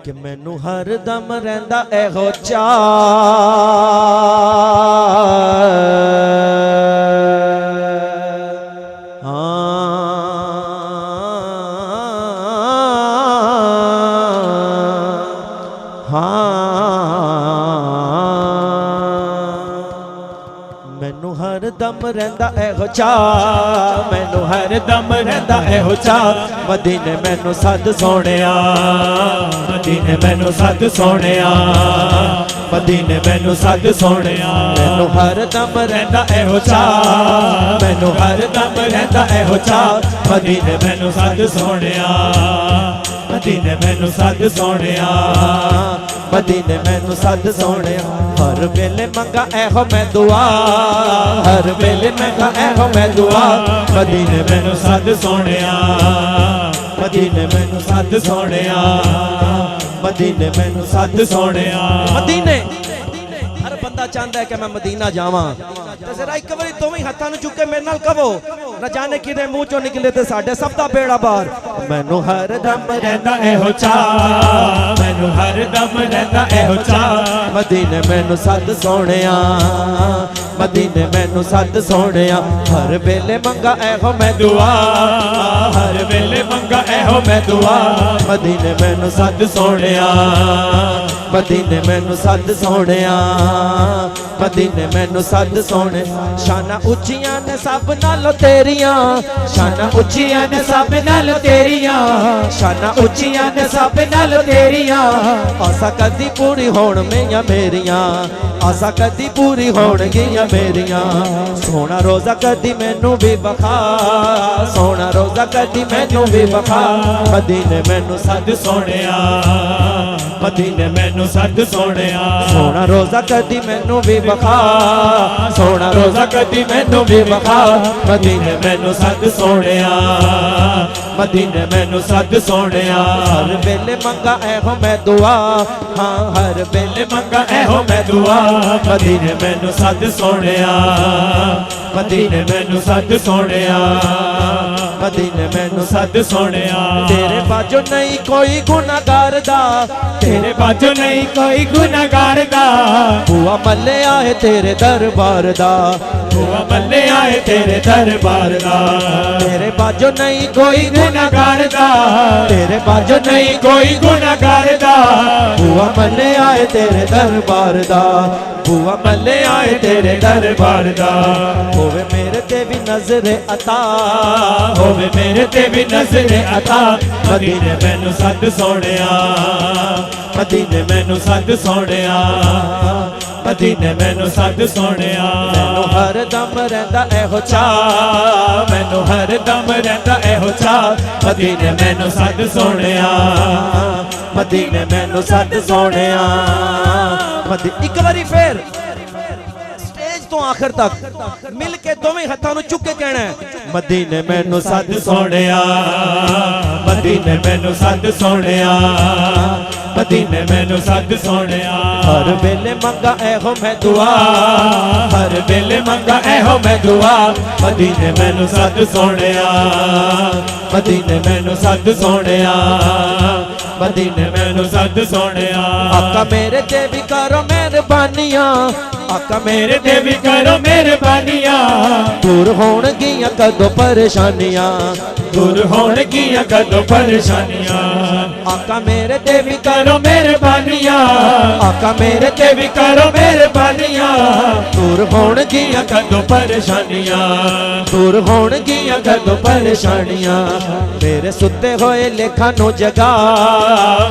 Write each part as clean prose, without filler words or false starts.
कि मैनू हर दम रहिंदा एहो चा मैनू हर दम रहिंदा एहो चा मैनू हर दम रहिंदा एहो चा मदीने मैनू सद सोहणिया मदीने मैनू सद सोहणिया मदीने मैनू सद सोहणिया मैनू हर दम रहिंदा एहो चा मैनू हर दम रहिंदा एहो चा मदीने मैनू सद सोहणिया मदीने मैनू सद सोहणिया मदीने मैनू सद सोहणिया हर वेले मंगा एहो मैं दुआ हर वेले मंगा एहो मैं दुआ मदीने मैनू सद सोहणिया मदीने मैनू सद सोहणिया मदीने मैनू सद सोहणिया मदीने हर बंदा चाहता है कि मैं मदीना जावां ते जरा एक बारी दोवें हत्थां नूं चुक के मेरे नाल कहो न जाने किदे मुंह चों निकले ते साडे सब दा बेड़ा पार मैनू हर दम रहिंदा एहो चा मैनू हर दम रहिंदा एहो चा मदीने मैनू सद सोहणिया मदीने मैनू सद सोहणिया हर वेले मंगा एहो मैं दुआ हर वेले मंगा एहो मैं दुआ मदीने मैनू सद सोहणिया मदीने मैनू सद सोहणिया मदीने मैनू सद सोहणे शाना उच्चियां ने सब नालों तेरियां शाना उच्चियां ने सब नालों तेरियां शाना उच्चियां ने सब नालों तेरियां आसा कदी पूरी होण मेरियां मेरियां आसा कदी पूरी होणगियां मेरियां सोना रोजा कदी मैनू भी बखा सोना रोजा कदी मैनू भी बखा मदीने मैनू सद सोहणिया मदीने मैनू सद सोहणिया सोना रोजा कदी मैनू भी बखा सोना रोजा कदी मैनू भी बखा मदीने मैनू सद सोहणिया मदीने मैनू सद सोहणिया हर वेले मंगा एहो मैं दुआ हाँ हर वेले मंगा एहो मैं दुआ मदीने मैनू सद सोहणिया मदीने मैनू सद सोहणिया मदीने मैनू सद सोहणिया तेरे बाजो नहीं कोई गुनाहगार दा तेरे बाजो नहीं कोई गुनाहगार दा बुआ मल्ले आए तेरे दरबार दा बुआ मल्ले आए तेरे दरबार दा तेरे बाजो नहीं कोई गुनाहगार दा तेरे बाजो नहीं कोई गुनाहगार दा बुआ मल्ले आए तेरे दरबार दा बुआ मल्ले आए तेरे दरबार दा होवे मेरे ते भी नजरे अता होवे मेरे ते भी नजरे अता मदीने मैनू सद सोहणिया मदीने मैनू सद सोहणिया मदीने मैनू सद सोहणिया मैनू हर दम रहिंदा एहो चा मैनू हर दम रहिंदा एहो चा मदीने मैनू सद सोहणिया मदीने मैनू सद सोहणिया एक बारी फिर स्टेज तो आखिर तक मिल के दोवें हत्थां नूं चुक के कहना है मदीने मैनू सद सोहणिया मदीने मैनू सद सोहणिया मदीने मैनू सद सोहणिया हर वेले मंगा एहो मैं दुआ हर वेले मंगा एहो मैं दुआ मदीने मैनू सद सोहणिया मदीने मैनू सद सोहणिया मदीने मैनू सद सोहणिया आका मेरे ते भी करो मेहरबानियां आका मेरे ते भी करो मेहरबानियां दूर होणगियां कदों परेशानियां दूर होणगियां कदों परेशानियां आका मेरे ते भी करो मेहरबानियां आका मेरे ते भी करो मेहरबानियां दूर होणगियां कदों परेशानियां दूर होणगियां कदों परेशानियां मेरे सुते होए लेखा नूं जगा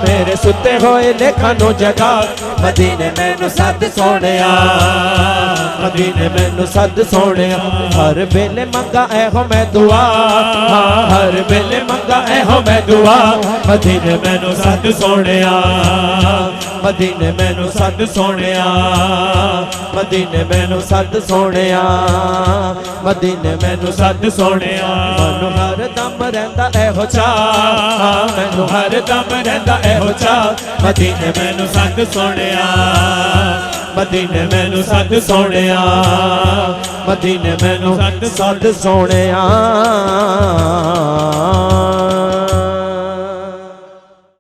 मेरे सुते होए लेखा नूं जगा मदीने मैनू सद सोहणिया मदीने मैनू सद सोहणिया हर वेले मंगा एहो मैं दुआ हर वेले मंगा एहो मैं दुआ मदीने मैनू सद सोहणिया मदीने मैनू सद सोहणिया मदीने मैनू सद सोहणिया मदीने मैनू सद सोहणिया मैनू हर दम रहिंदा एहो चा मैनू हर दम रहिंदा एहो चा मदीने मैनू सद सोहणिया मदीने मैनू सद सोहणिया मदीने मैनू सद सोहणिया